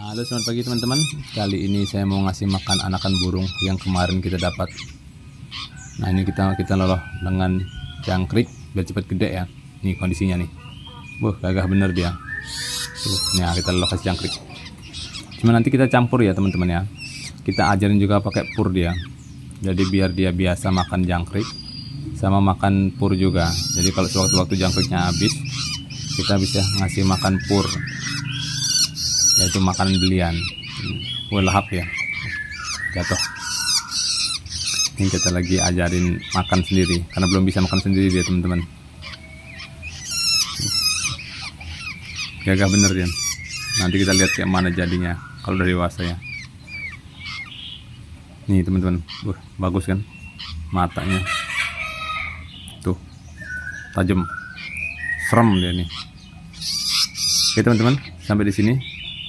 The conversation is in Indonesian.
Halo, selamat pagi teman-teman. Kali ini saya mau ngasih makan anakan burung yang kemarin kita dapat. Nah, ini kita loloh dengan jangkrik biar cepat gede ya. Nih kondisinya nih. Gagah bener dia. Tuh, nah kita loloh kasih jangkrik. Cuma nanti kita campur ya teman-teman ya. Kita ajarin juga pakai pur dia. Jadi biar dia biasa makan jangkrik sama makan pur juga. Jadi kalau sewaktu-waktu jangkriknya habis, kita bisa ngasih makan pur, yaitu makanan belian. Lahap ya, jatuh. Ini kita lagi ajarin makan sendiri karena belum bisa makan sendiri dia teman-teman. Gagah bener dia. Nanti kita lihat kayak mana jadinya kalau udah dewasa ya. Nih teman-teman, bagus kan matanya tuh, tajam, serem dia nih. Oke teman-teman, sampai di sini